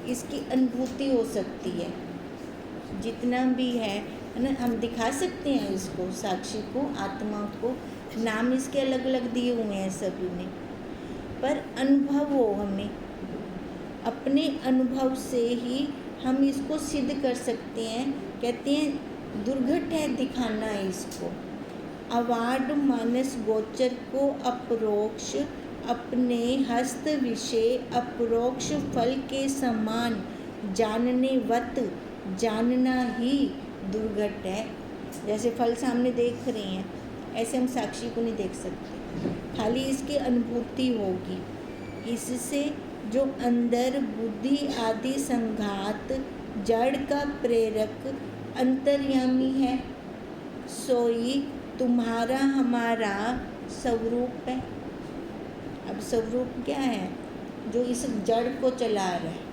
इसकी अनुभूति हो सकती है। जितना भी है ना, हम दिखा सकते हैं इसको, साक्षी को, आत्मा को। नाम इसके अलग अलग दिए हुए हैं सभी ने, पर अनुभव हो हमें, अपने अनुभव से ही हम इसको सिद्ध कर सकते हैं। कहते हैं दुर्घट है दिखाना इसको, अवार्ड मानस गोचर को अपरोक्ष, अपने हस्त विषय अपरोक्ष फल के समान जानने वत जानना ही दुर्घट है। जैसे फल सामने देख रहे हैं, ऐसे हम साक्षी को नहीं देख सकते, खाली इसकी अनुभूति होगी। इससे जो अंदर बुद्धि आदि संघात जड़ का प्रेरक अंतर्यामी है, सोई तुम्हारा हमारा स्वरूप है। अब स्वरूप क्या है? जो इस जड़ को चला रहा है।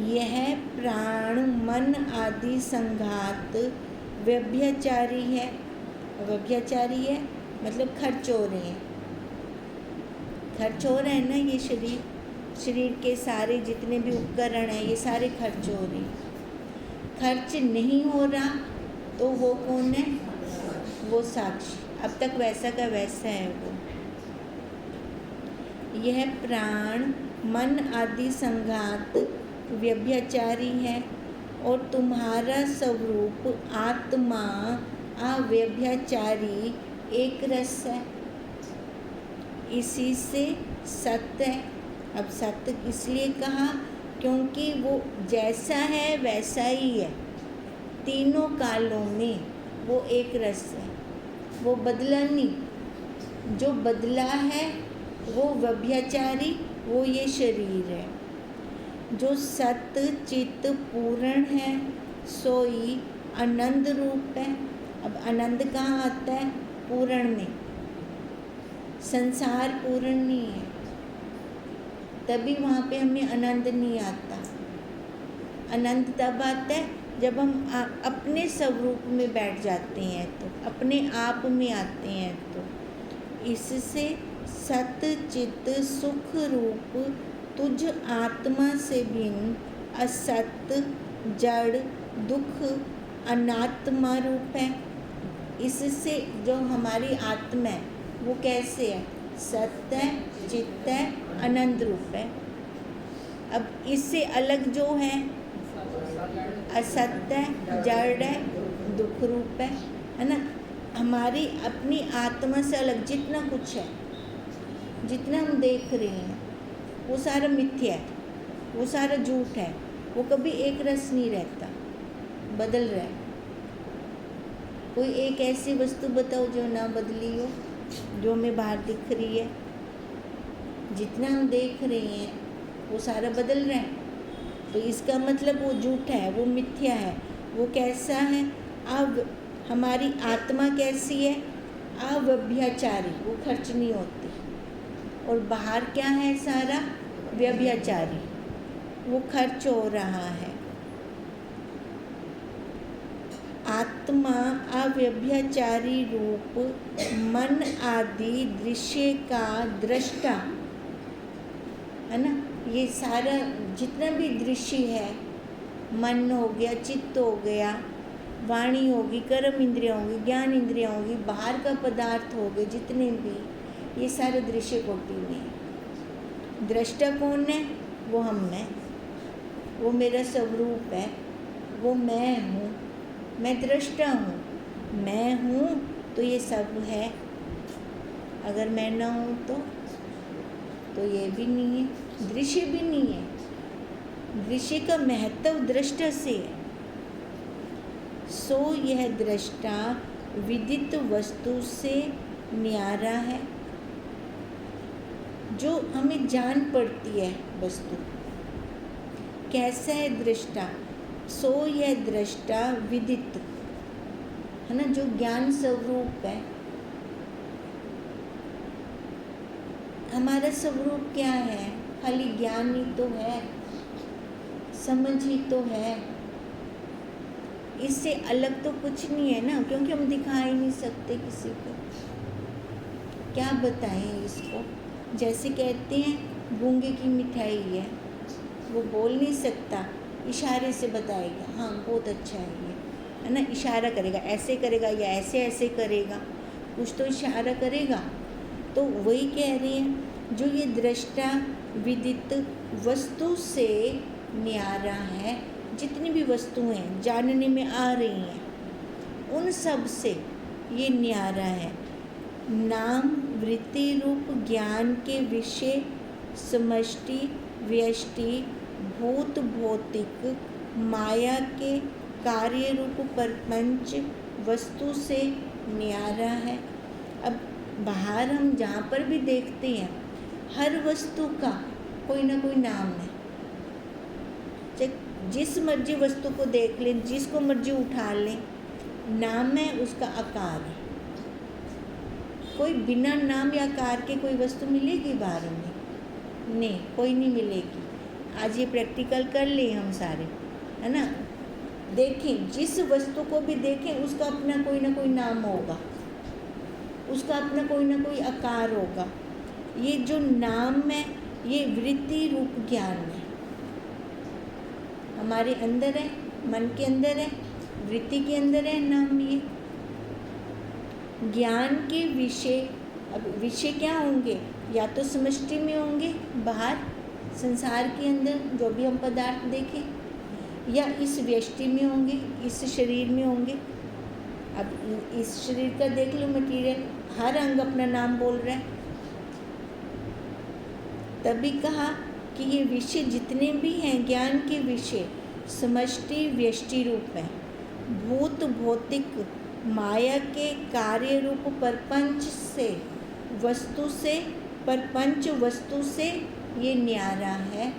यह प्राण मन आदि संघात व्यभिचारी है। व्यभिचारी है मतलब खर्च हो रहे हैं, खर्च हो रहे हैं ना। ये शरीर के सारे जितने भी उपकरण हैं, ये सारे खर्च हो रहे हैं। खर्च नहीं हो रहा तो वो कौन है? वो साक्षी। अब तक वैसा का वैसा है वो। यह प्राण मन आदि संघात व्यभिचारी है और तुम्हारा स्वरूप आत्मा अव्यभिचारी एक रस है। इसी से सत्य है। अब सत्य इसलिए कहा क्योंकि वो जैसा है वैसा ही है, तीनों कालों में वो एक रस है, वो बदला नहीं। जो बदला है वो व्यभिचारी, वो ये शरीर है। जो सत्य चित्त पूर्ण है सोई आनंद रूप है। अब आनंद कहाँ आता है? पूर्ण में। संसार पूर्ण नहीं है, तभी वहाँ पे हमें आनंद नहीं आता। आनंद तब आता है जब हम अपने स्वरूप में बैठ जाते हैं, तो अपने आप में आते हैं। तो इससे सत्य चित्त सुख रूप तुझ आत्मा से भिन्न असत्य जड़ दुख अनात्मा रूप है। इससे जो हमारी आत्मा है वो कैसे है? सत्य है, चित्त है, आनंद रूप है। अब इससे अलग जो है असत्य है, जड़ है, दुख रूप है ना। हमारी अपनी आत्मा से अलग जितना कुछ है, जितना हम देख रहे हैं, वो सारा मिथ्या है, वो सारा झूठ है। वो कभी एक रस नहीं रहता, बदल रहा है। कोई एक ऐसी वस्तु बताओ जो ना बदली हो, जो हमें बाहर दिख रही है। जितना हम देख रहे हैं वो सारा बदल रहा है, तो इसका मतलब वो झूठा है, वो मिथ्या है। वो कैसा है? अब हमारी आत्मा कैसी है? अव्यभिचारी, वो खर्च नहीं होती। और बाहर क्या है? सारा व्यभिचारी, वो खर्च हो रहा है। आत्मा अव्यभिचारी रूप मन आदि दृश्य का दृष्टा है ना। ये सारा जितना भी दृश्य है, मन हो गया, चित्त हो गया, वाणी होगी, कर्म इंद्रियाँ होगी, ज्ञान इंद्रियाँ होगी, बाहर का पदार्थ हो गए जितने भी, ये सारे दृश्य कोटि में। दृष्टा कौन है? वो हम हैं, वो मेरा स्वरूप है, वो मैं हूँ, मैं दृष्टा हूँ। मैं हूँ तो ये सब है, अगर मैं ना हूँ तो ये भी नहीं है, दृश्य भी नहीं है। दृश्य का महत्व दृष्टा से है। सो यह दृष्टा विदित वस्तु से न्यारा है, जो हमें जान पड़ती है वस्तु। कैसा है दृष्टा? सो यह दृष्टा विदित है ना, जो ज्ञान स्वरूप है। हमारा स्वरूप क्या है? खाली ज्ञान ही तो है, समझ ही तो है। इससे अलग तो कुछ नहीं है ना, क्योंकि हम दिखा ही नहीं सकते किसी को। क्या बताएं इसको? जैसे कहते हैं गूंगे की मिठाई है, वो बोल नहीं सकता, इशारे से बताएगा, हाँ बहुत अच्छा ये है ना, इशारा करेगा, ऐसे करेगा या ऐसे ऐसे करेगा, कुछ तो इशारा करेगा। तो वही कह रही हैं, जो ये दृष्टा विदित वस्तु से न्यारा है, जितनी भी वस्तुएं जानने में आ रही हैं उन सब से ये न्यारा है। नाम वृत्ति रूप ज्ञान के विषय समष्टि व्यष्टि भूत भौतिक माया के कार्य रूप प्रपंच वस्तु से न्यारा है। अब बाहर हम जहाँ पर भी देखते हैं, हर वस्तु का कोई ना कोई नाम है। जिस मर्जी वस्तु को देख लें, जिसको मर्जी उठा लें, नाम है, उसका आकार है। कोई बिना नाम या आकार के कोई वस्तु मिलेगी बाहर में? नहीं, कोई नहीं मिलेगी। आज ये प्रैक्टिकल कर लें हम सारे, है ना। देखें, जिस वस्तु को भी देखें उसका अपना कोई ना कोई नाम होगा, उसका अपना कोई ना कोई आकार होगा। ये जो नाम है ये वृत्ति रूप ज्ञान है, हमारे अंदर है, मन के अंदर है, वृत्ति के अंदर है नाम। ये ज्ञान के विषय, अब विषय क्या होंगे? या तो समष्टि में होंगे, बाहर संसार के अंदर जो भी हम पदार्थ देखें, या इस व्यष्टि में होंगे, इस शरीर में होंगे। अब इस शरीर का देख लो मटीरियल, हर अंग अपना नाम बोल रहा है। तभी कहा कि ये विषय जितने भी हैं ज्ञान के विषय समष्टि व्यष्टि रूप है, भूत भौतिक माया के कार्य रूप प्रपंच से वस्तु से, प्रपंच वस्तु से ये न्यारा है।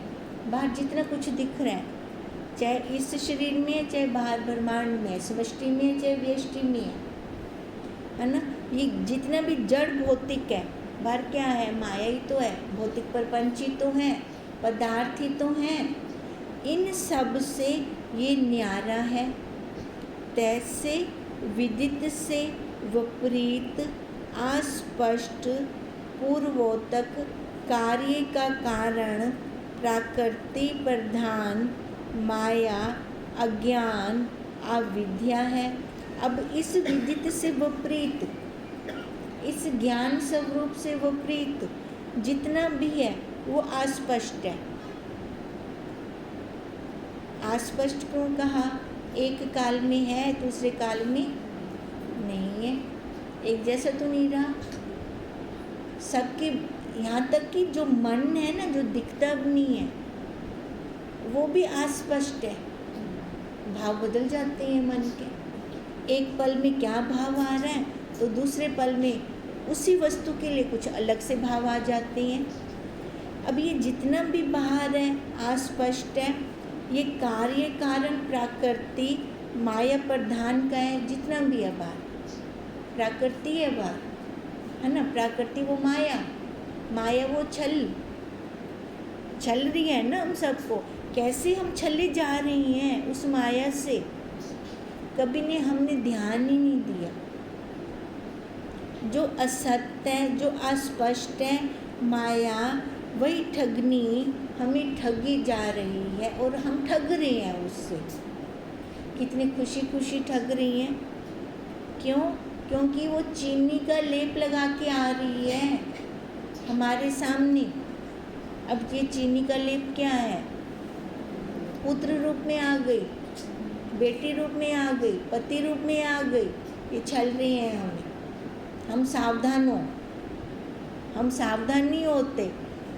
बाहर जितना कुछ दिख रहा है, चाहे इस शरीर में है, चाहे बाहर ब्रह्मांड में है, समष्टि में है, चाहे व्यष्टि में है ना। ये जितना भी जड़ भौतिक है, बाहर क्या है? माया ही तो है, भौतिक प्रपंच ही तो है, पदार्थ ही तो हैं। इन सब से ये न्यारा है। तैसे विदित से विपरीत अस्पष्ट पूर्वोतक कार्य का कारण प्रकृति प्रधान माया अज्ञान अविद्या है। अब इस विदित से विपरीत, इस ज्ञान स्वरूप से विपरीत जितना भी है वो अस्पष्ट है। अस्पष्ट क्यों कहा? एक काल में है, दूसरे काल में नहीं है, एक जैसा तो नहीं रहा सबके। यहाँ तक कि जो मन है ना, जो दिखता भी नहीं है, वो भी अस्पष्ट है। भाव बदल जाते हैं मन के। एक पल में क्या भाव आ रहा है तो दूसरे पल में उसी वस्तु के लिए कुछ अलग से भाव आ जाते हैं। अब ये जितना भी बाहर है अस्पष्ट है, ये कार्य कारण प्रकृति माया प्रधान का है। जितना भी है बाहर प्रकृति है, बाहर है ना, प्रकृति वो माया, माया वो छल रही है ना हम सबको। कैसे हम छले जा रही हैं उस माया से, कभी ने हमने ध्यान ही नहीं दिया। जो असत्य है, जो अस्पष्ट है माया, वही ठगनी हमें ठगी जा रही है और हम ठग रहे हैं उससे। कितनी खुशी खुशी ठग रही हैं। क्यों? क्योंकि वो चीनी का लेप लगा के आ रही है हमारे सामने। अब ये चीनी का लेप क्या है? पुत्र रूप में आ गई, बेटी रूप में आ गई, पति रूप में आ गई। ये छल रही हैं हमें। हम सावधान हो, हम सावधान नहीं होते,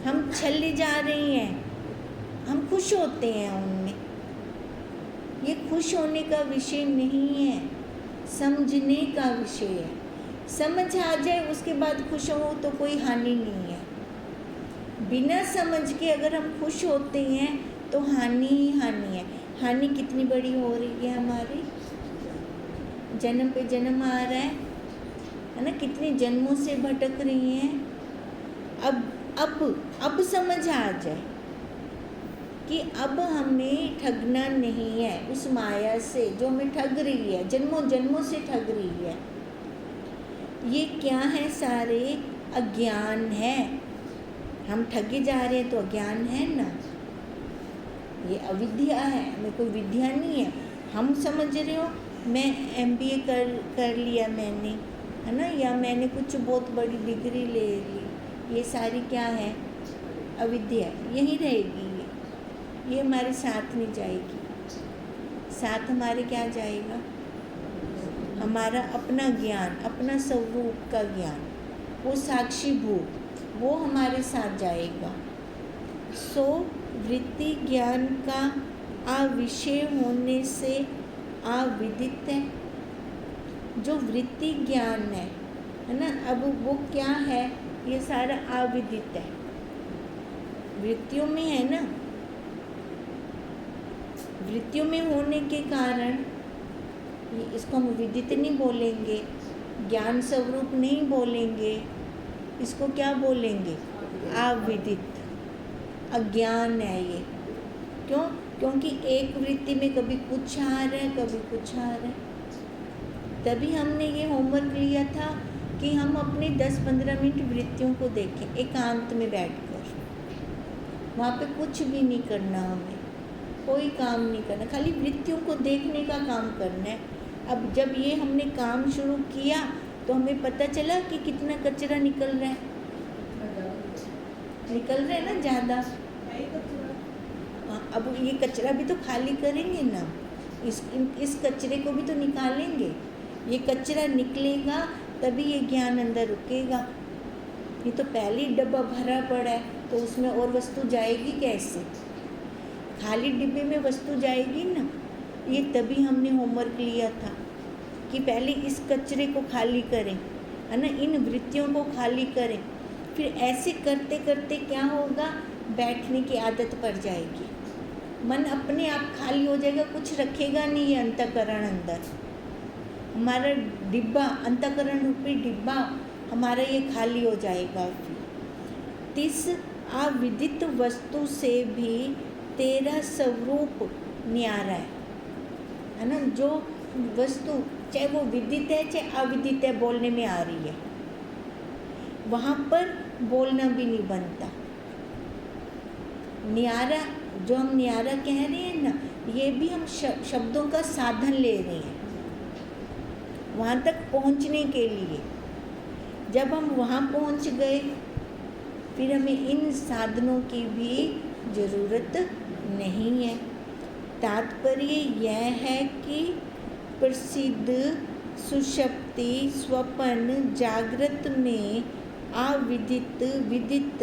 हम छली जा रही हैं। हम खुश होते हैं उनमें। ये खुश होने का विषय नहीं है, समझने का विषय है। समझ आ जाए उसके बाद खुश हो तो कोई हानि नहीं है। बिना समझ के अगर हम खुश होते हैं तो हानि ही हानि है। हानि कितनी बड़ी हो रही है हमारी, जन्म पे जन्म आ रहा है ना, कितने जन्मों से भटक रही हैं। अब समझ आ जाए कि अब हमें ठगना नहीं है उस माया से जो हमें ठग रही है, जन्मों जन्मों से ठग रही है। ये क्या है? सारे अज्ञान है। हम ठगे जा रहे हैं तो अज्ञान है ना। ये अविद्या है, हमें कोई विद्या नहीं है। हम समझ रहे हो मैं MBA कर लिया मैंने, है ना, या मैंने कुछ बहुत बड़ी डिग्री ले ली, ये सारी क्या है? अविद्या। यही रहेगी ये हमारे साथ नहीं जाएगी। साथ हमारे क्या जाएगा? हमारा अपना ज्ञान, अपना स्वरूप का ज्ञान, वो साक्षी भूत, वो हमारे साथ जाएगा। सो वृत्ति ज्ञान का अविषय होने से अविदित है। जो वृत्ति ज्ञान है ना, अब वो क्या है? ये सारा अविदित है, वृत्तियों में है ना। वृत्तियों में होने के कारण इसको हम विदित नहीं बोलेंगे, ज्ञान स्वरूप नहीं बोलेंगे, इसको क्या बोलेंगे? अविदित, अज्ञान है ये। क्यों? क्योंकि एक वृत्ति में कभी कुछ आ रहा है, कभी कुछ आ रहा है। तभी हमने ये होमवर्क लिया था कि हम अपने 10-15 मिनट वृत्तियों को देखें एकांत में बैठकर। वहाँ पे कुछ भी नहीं करना, हमें कोई काम नहीं करना, खाली वृत्तियों को देखने का काम करना है। अब जब ये हमने काम शुरू किया तो हमें पता चला कि कितना कचरा निकल रहा है, ना ज़्यादा। अब ये कचरा भी तो खाली करेंगे ना, इस कचरे को भी तो निकालेंगे। ये कचरा निकलेगा तभी ये ज्ञान अंदर रुकेगा। ये तो पहले ही डब्बा भरा पड़ा है, तो उसमें और वस्तु जाएगी कैसे? खाली डिब्बे में वस्तु जाएगी ना। ये तभी हमने होमवर्क लिया था कि पहले इस कचरे को खाली करें, है ना, इन वृत्तियों को खाली करें। फिर ऐसे करते करते क्या होगा? बैठने की आदत पड़ जाएगी, मन अपने आप खाली हो जाएगा, कुछ रखेगा नहीं ये अंतःकरण अंदर। हमारा डिब्बा, अंतःकरण रूपी डिब्बा हमारा ये खाली हो जाएगा। फिर तिस अविदित वस्तु से भी तेरा स्वरूप न्यारा है ना। जो वस्तु चाहे वो विदित है चाहे अविदित है, बोलने में आ रही है, वहाँ पर बोलना भी नहीं बनता। न्यारा, जो हम न्यारा कह रहे हैं ना, ये भी हम शब्दों का साधन ले रहे हैं वहाँ तक पहुँचने के लिए। जब हम वहाँ पहुँच गए, फिर हमें इन साधनों की भी ज़रूरत नहीं है। तात्पर्य यह है कि प्रसिद्ध सुषुप्ति स्वप्न जागृत में अविदित विदित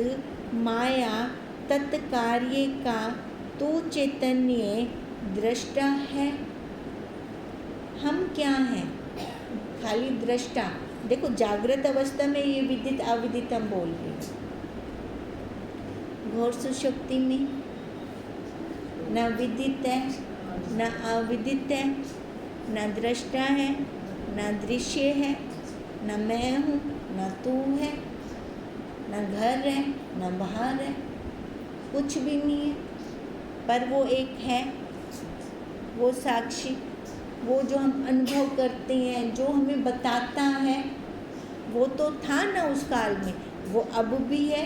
माया तत्कार्य का तो चैतन्य दृष्टा है। हम क्या हैं? खाली दृष्टा। देखो जागृत अवस्था में ये विदित अविदित हम बोल रहे हैं, घोर सुषुप्ति में न विदित है न अविदित है, न दृष्टा है न दृश्य है, न मैं हूँ न तू है, न घर है न बाहर है, कुछ भी नहीं है। पर वो एक है, वो साक्षी, वो जो हम अनुभव करते हैं, जो हमें बताता है, वो तो था ना उस काल में, वो अब भी है,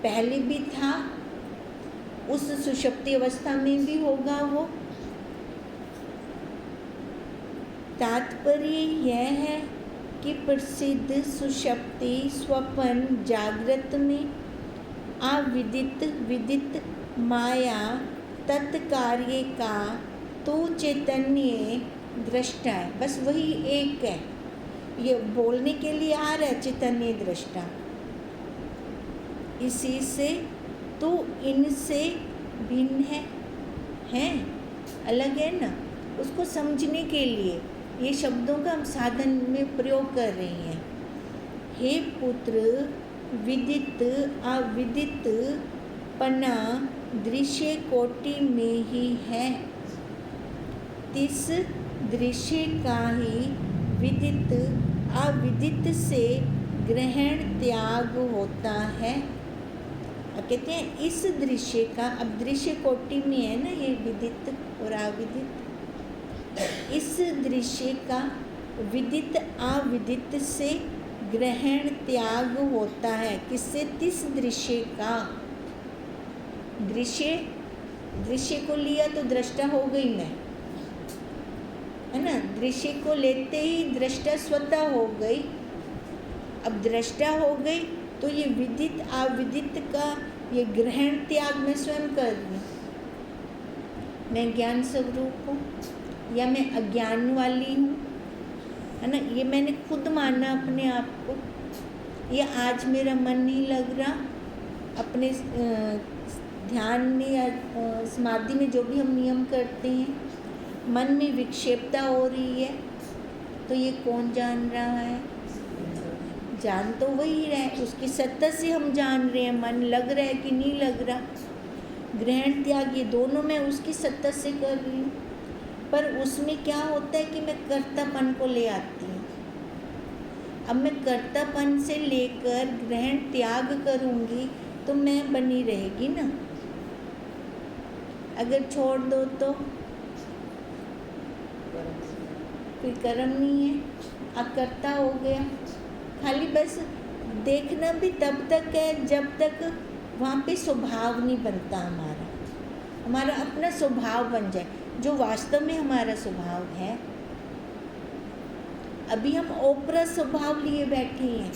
पहले भी था, उस सुषुप्ति अवस्था में भी होगा वो। तात्पर्य यह है कि प्रसिद्ध सुषुप्ति स्वप्न जागृत में अविदित विदित माया तत्कार्य का तो चैतन्य दृष्टा है। बस वही एक है, ये बोलने के लिए आ रहा है चैतन्य दृष्टा। इसी से तो इनसे भिन्न है, अलग है ना। उसको समझने के लिए ये शब्दों का हम साधन में प्रयोग कर रहे हैं। हे पुत्र, विदित अविदित पना दृश्य कोटि में ही है। तिस दृश्य का ही विदित अविदित से ग्रहण त्याग होता है। कहते हैं इस दृश्य का, अब दृश्य कोटि में है ना ये विदित और अविदित, इस दृश्य का विदित अविदित से ग्रहण त्याग होता है। किससे? तिस दृश्य का, दृश्य को लिया तो दृष्टा हो गई मैं, है ना। दृश्य को लेते ही दृष्टा स्वतः हो गई। अब दृष्टा हो गई तो ये विदित अविदित का ये ग्रहण त्याग मैं स्वयं कर रही हूँ। मैं ज्ञान स्वरूप हूँ या मैं अज्ञान वाली हूँ, है ना। ये मैंने खुद माना अपने आप को। ये आज मेरा मन नहीं लग रहा, अपने ध्यान में या समाधि में जो भी हम नियम करते हैं, मन में विक्षेपता हो रही है, तो ये कौन जान रहा है? जान तो वही रहा है, उसकी सत्ता से हम जान रहे हैं मन लग रहा है कि नहीं लग रहा। ग्रहण त्याग ये दोनों मैं उसकी सत्ता से कर रही हूँ, पर उसमें क्या होता है कि मैं कर्तापन को ले आती हूँ। अब मैं कर्तापन से लेकर ग्रहण त्याग करूँगी तो मैं बनी रहेगी ना। अगर छोड़ दो तो कोई कर्म नहीं है, अकर्ता हो गया। खाली बस देखना भी तब तक है जब तक वहाँ पे स्वभाव नहीं बनता हमारा अपना स्वभाव बन जाए, जो वास्तव में हमारा स्वभाव है। अभी हम ओपरा स्वभाव लिए बैठे हैं।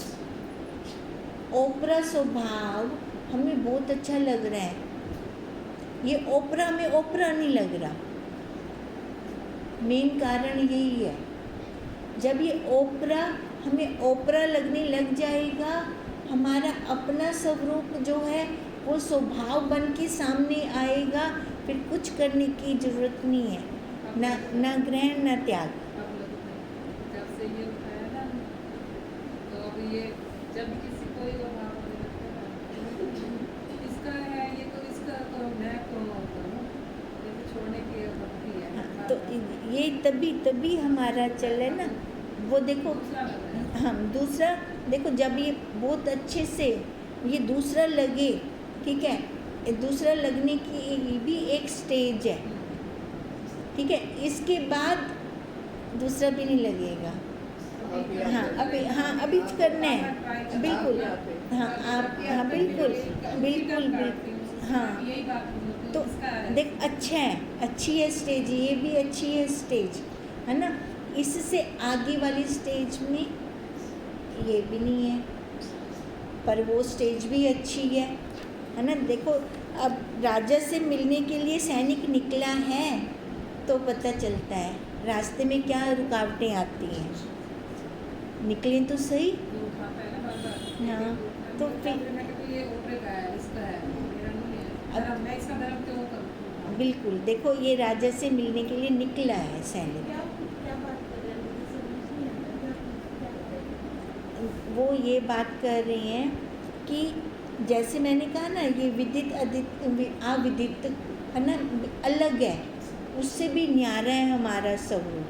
ओपरा स्वभाव हमें बहुत अच्छा लग रहा है, ये ओपरा में ओपरा नहीं लग रहा। मेन कारण यही है, जब ये ओपरा हमें ओपरा लगने लग जाएगा, हमारा अपना स्वरूप जो है वो स्वभाव बन के सामने आएगा। फिर कुछ करने की जरूरत नहीं है, ना ग्रहण ना त्याग। जब से ये उठाया ना, तो अब ये जब किसी को ये भाव होने लगता है इसका है ये, तो इसका तो मैं करूँ, ये तो छोड़ने की भक्ति है। हाँ, तो ये तभी हमारा चल है ना। वो देखो हम दूसरा देखो, जब ये बहुत अच्छे से ये दूसरा लगे, ठीक है, दूसरा लगने की भी एक स्टेज है, ठीक है। इसके बाद दूसरा भी नहीं लगेगा। अभी करना है, बिल्कुल। हाँ बिल्कुल। हाँ तो देख, अच्छा है, अच्छी है स्टेज, ये भी अच्छी है स्टेज, है ना। इससे आगे वाली स्टेज में ये भी नहीं है, पर वो स्टेज भी अच्छी है ना। देखो, अब राजा से मिलने के लिए सैनिक निकला है तो पता चलता है रास्ते में क्या रुकावटें आती हैं। निकले तो सही। हाँ, तो बिल्कुल देखो, ये राजा से मिलने के लिए निकला है सैनिक। वो ये बात कर रहे हैं कि जैसे मैंने कहा ना, ये विदित अविदित है ना, अलग है, उससे भी न्यारा है हमारा स्वरूप,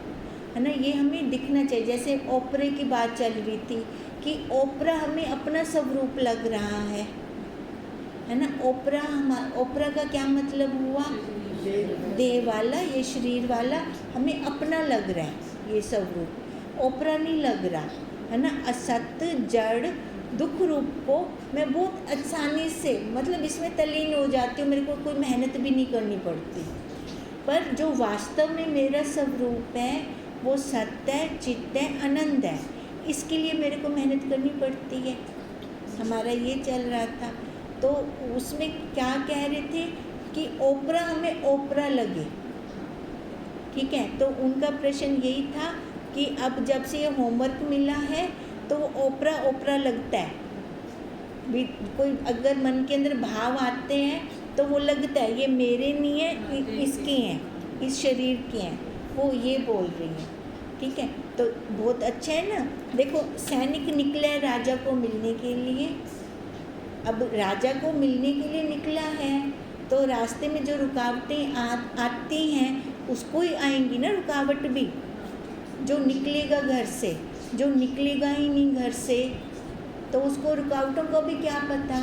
है ना। ये हमें दिखना चाहिए। जैसे ओपरे की बात चल रही थी कि ओपरा हमें अपना स्वरूप लग रहा है ना। ओपरा का क्या मतलब हुआ? देह वाला, ये शरीर वाला हमें अपना लग रहा है, ये स्वरूप ओपरा नहीं लग रहा, है ना। असत जड़ दुख रूप को मैं बहुत आसानी से, मतलब इसमें तल्लीन हो जाती हूँ, मेरे को कोई मेहनत भी नहीं करनी पड़ती। पर जो वास्तव में मेरा स्वरूप है वो सत्य है, चित्त है, आनंद है। इसके लिए मेरे को मेहनत करनी पड़ती है। हमारा ये चल रहा था, तो उसमें क्या कह रहे थे कि ओपरा हमें ओपरा लगे, ठीक है। तो उनका प्रश्न यही था कि अब जब से ये होमवर्क मिला है तो वो ओपरा लगता है। कोई अगर मन के अंदर भाव आते हैं तो वो लगता है ये मेरे नहीं है, इसके हैं, इस शरीर के हैं, वो ये बोल रही है, ठीक है। तो बहुत अच्छा है ना। देखो, सैनिक निकला है राजा को मिलने के लिए। अब राजा को मिलने के लिए निकला है तो रास्ते में जो रुकावटें आती हैं उसको ही आएंगी ना रुकावट भी। जो निकलेगा घर से, जो निकलेगा ही नहीं घर से, तो उसको रुकावटों का भी क्या पता,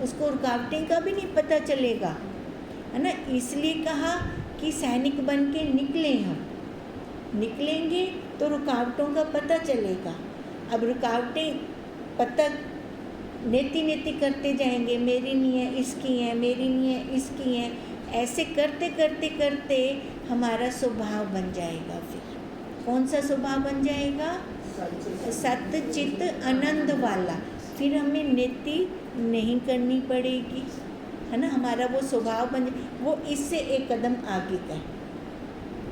उसको रुकावटें का भी नहीं पता चलेगा, है ना। इसलिए कहा कि सैनिक बन के निकले हम, निकलेंगे तो रुकावटों का पता चलेगा। अब रुकावटें पता नेति नेति करते जाएंगे, मेरी नहीं है इसकी है, मेरी नहीं है इसकी है, ऐसे करते करते करते हमारा स्वभाव बन जाएगा। फिर कौन सा स्वभाव बन जाएगा? सत्य चित्त आनंद वाला। फिर हमें नेति नहीं करनी पड़ेगी, है ना। हमारा वो स्वभाव बन वो इससे एक कदम आगे का है,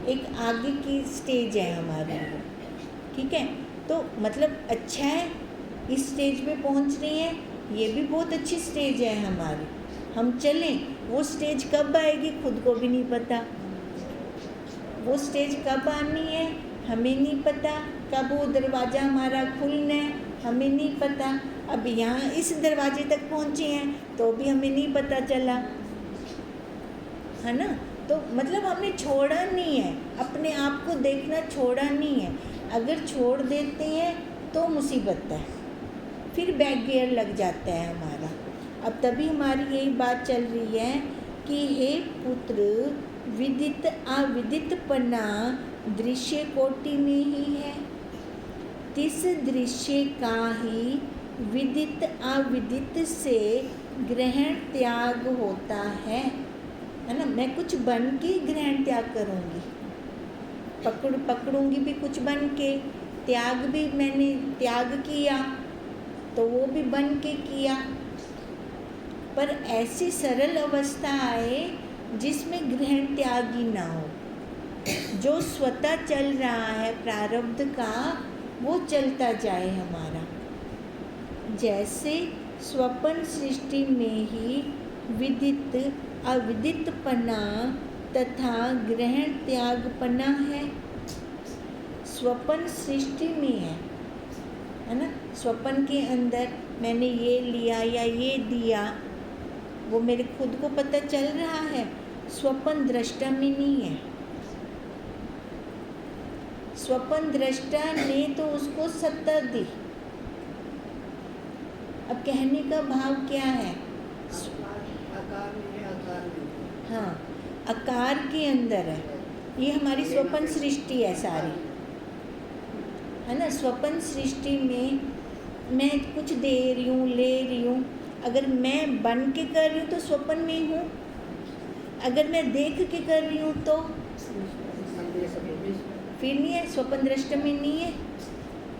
एक आगे की स्टेज है हमारी वो, ठीक है। तो मतलब अच्छा है, इस स्टेज पे पहुंच रही है, ये भी बहुत अच्छी स्टेज है हमारी। हम चलें, वो स्टेज कब आएगी खुद को भी नहीं पता। वो स्टेज कब आनी है हमें नहीं पता, कब वो दरवाज़ा हमारा खुलना है हमें नहीं पता। अब यहाँ इस दरवाजे तक पहुँचे हैं तो भी हमें नहीं पता चला, है ना। तो मतलब हमने छोड़ा नहीं है, अपने आप को देखना छोड़ा नहीं है। अगर छोड़ देते हैं तो मुसीबत है, फिर बैक गियर लग जाता है हमारा। अब तभी हमारी यही बात चल रही है कि हे पुत्र, विदित अविदितपना दृश्य कोटि में ही है, तिस दृश्य का ही विदित अविदित से ग्रहण त्याग होता है ना। मैं कुछ बन के ग्रहण त्याग करूँगी, पकड़ूंगी भी कुछ बन के, त्याग भी मैंने त्याग किया तो वो भी बन के किया। पर ऐसी सरल अवस्था आए जिसमें ग्रहण त्याग ही ना हो, जो स्वतः चल रहा है प्रारब्ध का वो चलता जाए हमारा। जैसे स्वप्न सृष्टि में ही विदित अविदितपना तथा ग्रहण त्यागपना है, स्वप्न सृष्टि में है ना। स्वप्न के अंदर मैंने ये लिया या ये दिया, वो मेरे खुद को पता चल रहा है, स्वप्न दृष्टा में नहीं है। स्वप्न दृष्टा ने तो उसको सत्ता दी। अब कहने का भाव क्या है? हाँ, आकार के अंदर है, ये हमारी स्वप्न सृष्टि है सारी, है ना। स्वप्न सृष्टि में मैं कुछ दे रही हूँ, ले रही हूँ। अगर मैं बन के कर रही हूँ तो स्वप्न में हूँ, अगर मैं देख के कर रही हूँ तो फिर नहीं है, स्वप्न दृष्टि में नहीं है।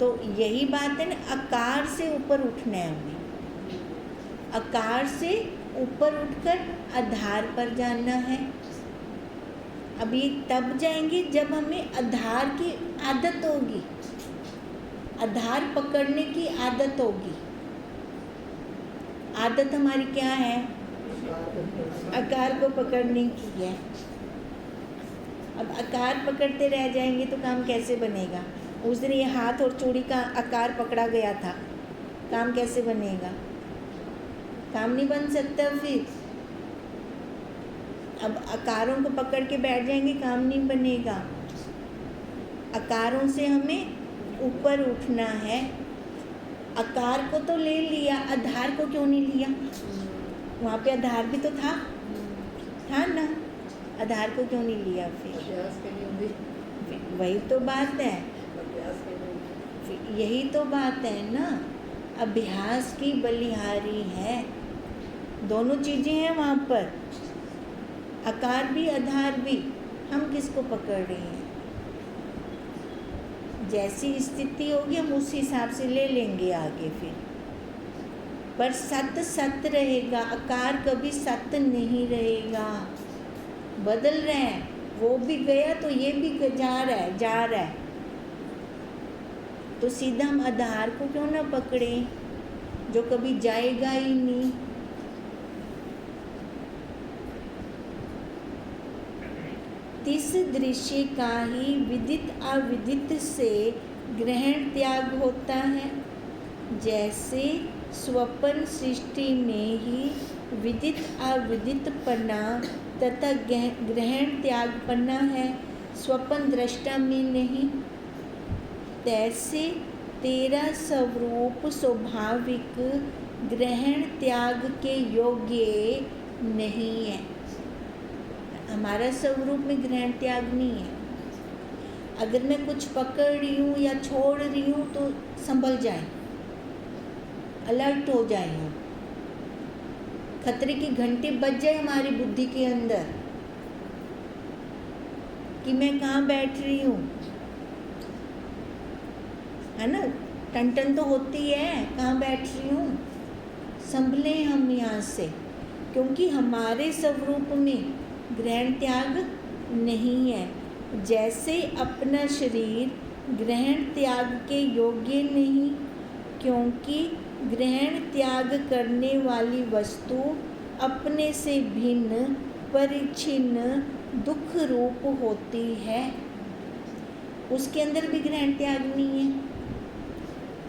तो यही बात है ना, आकार से ऊपर उठना है हमें, आकार से ऊपर उठकर आधार पर जाना है। अभी तब जाएंगे जब हमें आधार की आदत होगी, आधार पकड़ने की आदत होगी। आदत हमारी क्या है? आकार को पकड़ने की है। अब आकार पकड़ते रह जाएंगे तो काम कैसे बनेगा? उस दिन ये हाथ और चूड़ी का आकार पकड़ा गया था, काम कैसे बनेगा? काम नहीं बन सकता। फिर अब आकारों को पकड़ के बैठ जाएंगे, काम नहीं बनेगा। आकारों से हमें ऊपर उठना है। आकार को तो ले लिया, आधार को क्यों नहीं लिया? वहाँ पे आधार भी तो था ना, आधार को क्यों नहीं लिया? फिर वही तो बात है, यही तो बात है ना, अभ्यास की बलिहारी है। दोनों चीज़ें हैं वहाँ पर, आकार भी आधार भी। हम किसको पकड़ रहे हैं? जैसी स्थिति होगी हम उस हिसाब से ले लेंगे आगे। फिर पर सत्य सत्य रहेगा, आकार कभी सत्य नहीं रहेगा। बदल रहे हैं, वो भी गया तो ये भी जा रहा है। तो सीधा हम आधार को क्यों ना पकड़ें जो कभी जाएगा ही नहीं। तिस दृश्य का ही विदित अविदित से ग्रहण त्याग होता है। जैसे स्वप्न सृष्टि में ही विदित अविदितपना तथा ग्रहण त्यागपना है, स्वप्न दृष्टा में नहीं। तैसे तेरा स्वरूप स्वाभाविक ग्रहण त्याग के योग्य नहीं है। हमारा स्वरूप में ग्रहण त्याग नहीं है। अगर मैं कुछ पकड़ रही हूँ या छोड़ रही हूँ तो संभल जाए, अलर्ट हो जाए हम, खतरे की घंटी बज जाए हमारी बुद्धि के अंदर कि मैं कहाँ बैठ रही हूँ, है ना। टन तो होती है, कहाँ बैठ रही हूँ। संभले हम यहाँ से, क्योंकि हमारे स्वरूप में ग्रहण त्याग नहीं है। जैसे अपना शरीर ग्रहण त्याग के योग्य नहीं, क्योंकि ग्रहण त्याग करने वाली वस्तु अपने से भिन्न परिच्छिन्न दुख रूप होती है, उसके अंदर भी ग्रहण त्याग नहीं है।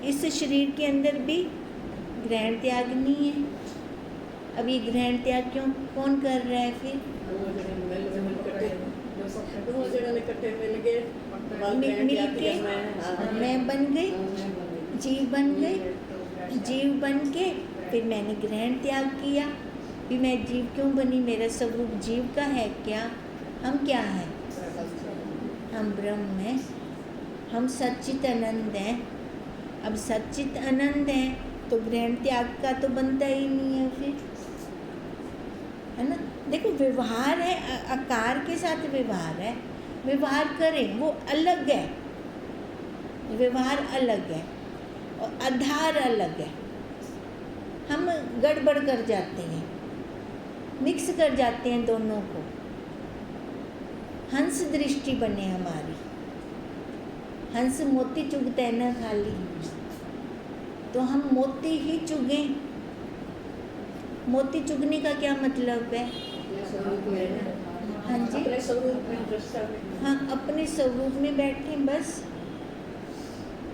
इस शरीर के अंदर भी ग्रहण त्याग नहीं है। अब ये ग्रहण त्याग क्यों कौन कर रहा है फिर? मिल के मैं बन गई, जीव बन गई, जीव बन के फिर मैंने ग्रहण त्याग किया। भी मैं जीव क्यों बनी? मेरा स्वरूप जीव का है क्या? हम क्या हैं? हम ब्रह्म हैं, हम सच्चित आनंद हैं। अब सच्चित आनंद है तो ग्रहण त्याग का तो बनता ही नहीं है फिर, है ना। देखो व्यवहार है, आकार के साथ व्यवहार है, व्यवहार करें वो अलग है, व्यवहार अलग है और आधार अलग है। हम गड़बड़ कर जाते हैं, मिक्स कर जाते हैं दोनों को। हंस दृष्टि बने हमारी, हंस मोती चुगता है ना खाली, तो हम मोती ही चुगें। मोती चुगने का क्या मतलब है? हाँ जी, हाँ अपने स्वरूप में बैठे, बस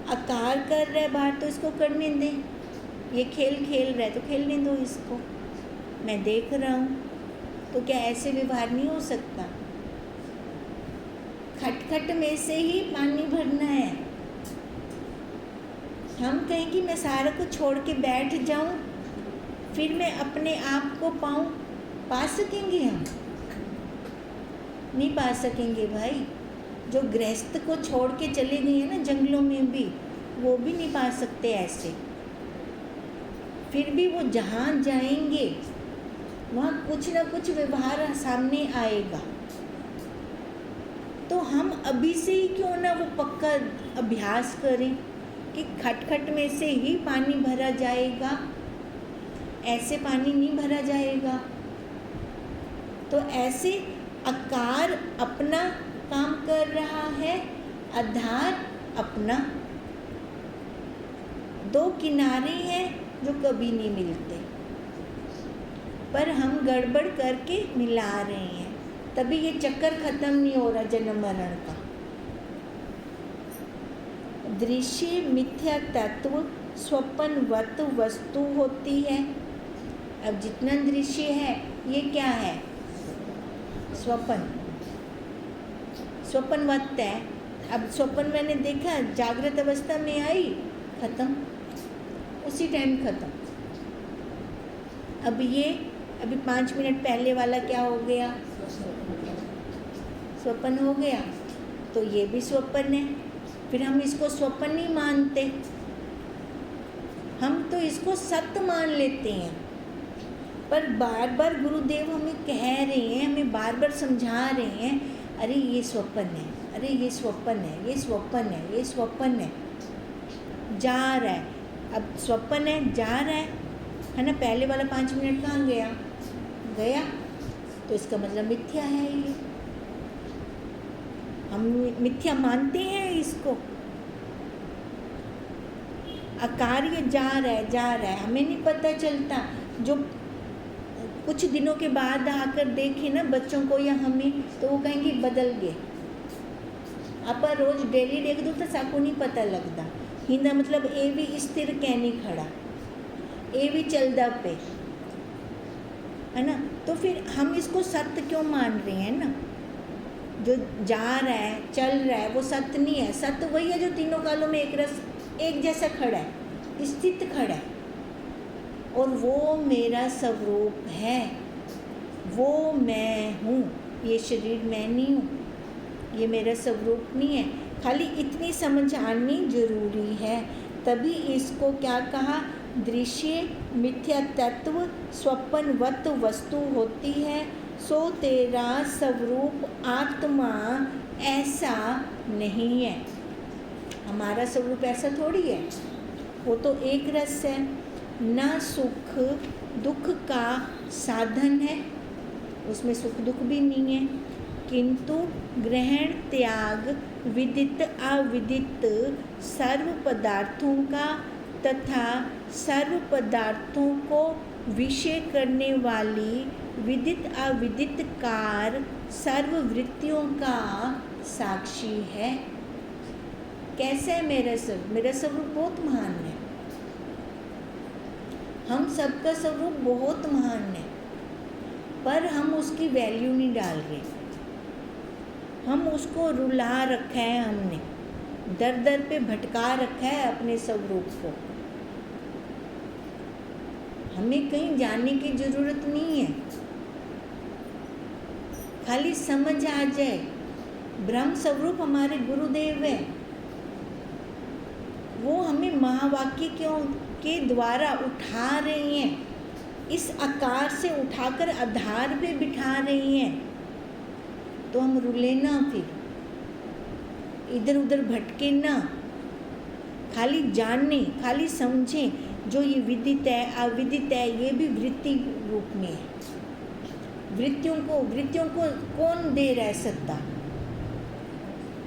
आकार कर रहा है बाहर तो इसको करने दें। ये खेल खेल रहा है तो खेलने दो इसको, मैं देख रहा हूँ। तो क्या ऐसे व्यवहार नहीं हो सकता? खटखट में से ही पानी भरना है। हम कहें कि मैं सारा कुछ छोड़ के बैठ जाऊं फिर मैं अपने आप को पाऊं, पा सकेंगे हम? नहीं पा सकेंगे भाई। जो गृहस्थ को छोड़ के चले गए हैं ना जंगलों में भी, वो भी नहीं पा सकते ऐसे। फिर भी वो जहाँ जाएंगे वहाँ कुछ ना कुछ व्यवहार सामने आएगा। तो हम अभी से ही क्यों ना वो पक्का अभ्यास करें कि खटखट में से ही पानी भरा जाएगा, ऐसे पानी नहीं भरा जाएगा। तो ऐसे आकार अपना काम कर रहा है, आधार अपना। दो किनारे हैं जो कभी नहीं मिलते, पर हम गड़बड़ करके मिला रहे हैं, तभी ये चक्कर खत्म नहीं हो रहा जन्म मरण का। दृश्य मिथ्या तत्व स्वप्नवत वस्तु होती है। अब जितना दृश्य है ये क्या है? स्वप्न, स्वप्नवत है। अब स्वप्न मैंने देखा, जागृत अवस्था में आई, खत्म, उसी टाइम खत्म। अब ये अभी 5 मिनट पहले वाला क्या हो गया? स्वप्न हो गया। तो ये भी स्वप्न है। फिर हम इसको स्वप्न नहीं मानते, हम तो इसको सत्य मान लेते हैं। पर बार बार गुरुदेव हमें कह रहे हैं, हमें बार बार समझा रहे हैं, अरे ये स्वप्न है, अरे ये स्वप्न है, ये स्वप्न है, ये स्वप्न है। जा रहा है, अब स्वप्न है, जा रहा है ना। पहले वाला 5 मिनट कहाँ गया? गया। तो इसका मतलब मिथ्या है ये। हम मिथ्या मानते हैं इसको। आकार ये जा रहा है, जा रहा है, हमें नहीं पता चलता। जो कुछ दिनों के बाद आकर देखे ना बच्चों को या हमें, तो वो कहेंगे बदल गए। आप रोज डेली देख दो तो साको नहीं पता लगता। हिंदा मतलब ए भी स्थिर कहनी खड़ा, ए भी चलदा पे, है ना। तो फिर हम इसको सत्य क्यों मान रहे हैं ना? जो जा रहा है, चल रहा है, वो सत्य नहीं है। सत्य वही है जो तीनों कालों में एक रस, एक जैसा खड़ा है, स्थित खड़ा है। और वो मेरा स्वरूप है, वो मैं हूँ। ये शरीर मैं नहीं हूँ, ये मेरा स्वरूप नहीं है। खाली इतनी समझ आनी जरूरी है, तभी इसको क्या कहा? दृश्य मिथ्या तत्व स्वप्नवत वस्तु होती है, सो तेरा स्वरूप आत्मा ऐसा नहीं है। हमारा स्वरूप ऐसा थोड़ी है, वो तो एक रस है, न सुख दुख का साधन है, उसमें सुख दुख भी नहीं है, किंतु ग्रहण त्याग विदित अविदित सर्व पदार्थों का तथा सर्व पदार्थों को विषय करने वाली विदित अविदित कार सर्व वृत्तियों का साक्षी है। कैसा है मेरा स्वरूप? मेरा स्वरूप बहुत महान है, हम सबका स्वरूप बहुत महान है, पर हम उसकी वैल्यू नहीं डाल रहे, हम उसको रुला रखा है, हमने दर दर पे भटका रखा है अपने स्वरूप को। हमें कहीं जाने की ज़रूरत नहीं है, खाली समझ आ जाए ब्रह्म स्वरूप हमारे गुरुदेव है, वो हमें महावाक्य के द्वारा उठा रही हैं, इस आकार से उठाकर आधार पे बिठा रही हैं, तो हम रुले ना, फिर इधर उधर भटके ना, खाली जाने, खाली समझें जो ये विदित है अविदित है ये भी वृत्ति रूप में है। वृत्तियों को कौन दे रह सकता?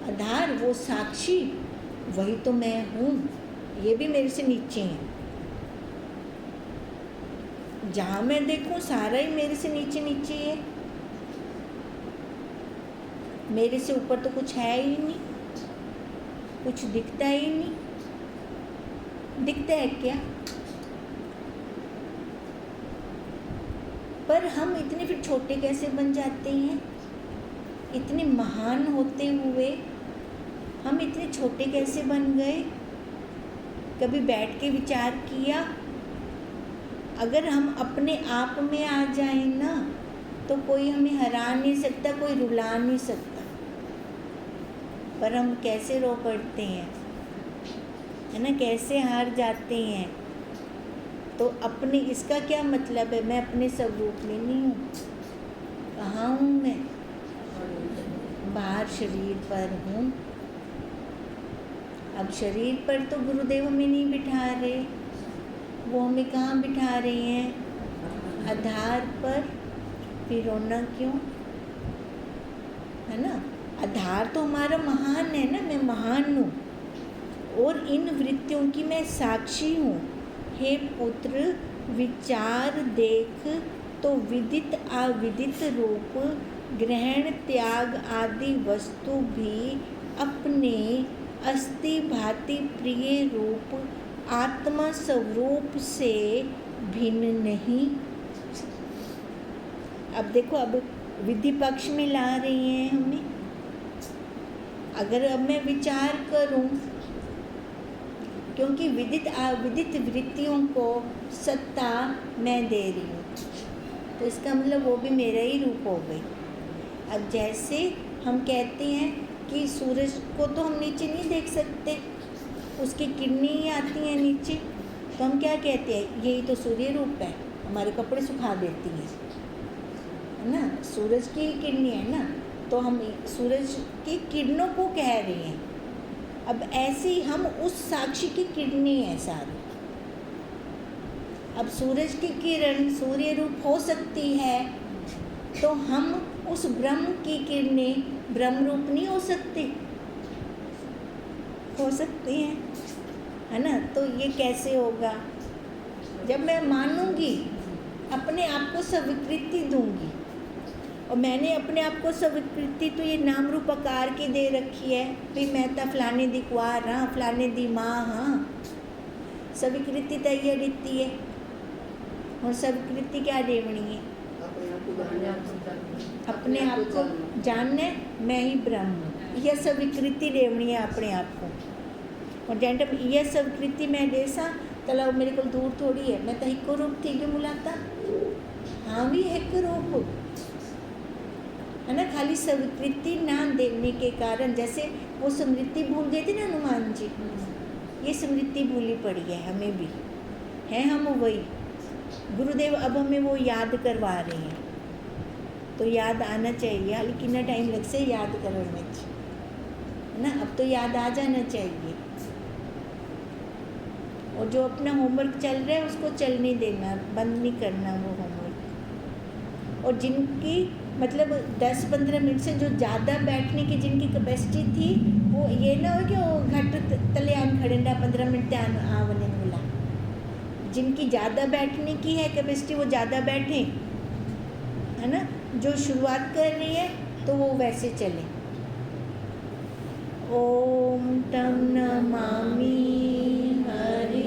आधार, वो साक्षी, वही तो मैं हूँ, ये भी मेरे से नीचे हैं। जहाँ मैं देखूँ सारा ही मेरे से नीचे नीचे है, मेरे से ऊपर तो कुछ है ही नहीं, कुछ दिखता ही नहीं। दिखता है क्या? पर हम इतने फिर छोटे कैसे बन जाते हैं? इतने महान होते हुए हम इतने छोटे कैसे बन गए? कभी बैठ के विचार किया? अगर हम अपने आप में आ जाएं ना, तो कोई हमें हरा नहीं सकता, कोई रुला नहीं सकता। पर हम कैसे रो पड़ते हैं, है ना, कैसे हार जाते हैं। तो अपने, इसका क्या मतलब है? मैं अपने स्वरूप में नहीं हूँ। कहाँ हूँ मैं? बाहर शरीर पर हूँ। अब शरीर पर तो गुरुदेव हमें नहीं बिठा रहे, वो हमें कहाँ बिठा रहे हैं? आधार पर। फिर रोना क्यों, है ना? आधार तो हमारा महान है ना, मैं महान हूँ और इन वृत्तियों की मैं साक्षी हूँ। हे पुत्र, विचार देख तो विदित अविदित रूप ग्रहण त्याग आदि वस्तु भी अपने अस्थि भांति प्रिय रूप आत्मा स्वरूप से भिन्न नहीं। अब देखो, अब विधि पक्ष में ला रही हैं हमें। अगर अब मैं विचार करूं, क्योंकि विदित अविदित वृत्तियों को सत्ता मैं दे रही हूँ, तो इसका मतलब वो भी मेरा ही रूप हो गई। अब जैसे हम कहते हैं कि सूरज को तो हम नीचे नहीं देख सकते, उसकी किरणें ही आती हैं नीचे, तो हम क्या कहते हैं? यही तो सूर्य रूप है, हमारे कपड़े सुखा देती हैं, है ना, सूरज की किरणें है ना, तो हम सूरज की किरणों को कह रहे हैं। अब ऐसे ही हम उस साक्षी की किरणें हैं सारी। अब सूरज की किरण सूर्य रूप हो सकती है, तो हम उस ब्रह्म की किरणें ब्रह्म रूप नहीं हो सकते? हो सकती हैं, है ना? तो ये कैसे होगा? जब मैं मानूंगी, अपने आप को स्वीकृति दूंगी, और मैंने अपने आप को स्वीकृति तो ये नाम रूप आकार की दे रखी है, भाई मैं तो फलाने दी कुआर हाँ, फलाने दी माँ हाँ, स्वीकृति तो ये देती है। और स्वीकृति क्या देवनी है? अपने आप को जानने मैं ही ब्रह्म हूँ, यह स्वीकृति देवनी है अपने आप को। और जैसे यह स्वीकृति मैं देसा तला मेरे को दूर थोड़ी है, मैं तो एक रूप थी कि मुलाता हाँ भी एक रूप, है ना। खाली स्वीकृति ना देने के कारण, जैसे वो स्मृति भूल गए थे ना हनुमान जी, ये स्मृति भूली पड़ी है हमें भी, हैं हम वही। गुरुदेव अब हमें वो याद करवा रहे हैं, तो याद आना चाहिए। हालांकि कितना टाइम लग से याद करने में, है ना। अब तो याद आ जाना चाहिए। और जो अपना होमवर्क चल रहा है उसको चलने देना, बंद नहीं करना वो होमवर्क। और जिनकी मतलब 10-15 मिनट से जो ज़्यादा बैठने की जिनकी कैपेसिटी थी, वो ये ना हो कि वो घट तले आन खड़े 15 मिनट आन आवने बोला। जिनकी ज़्यादा बैठने की है कैपेसिटी, वो ज़्यादा बैठें, है ना। जो शुरुआत कर रही है तो वो वैसे चले। ओम तम नमामि हरि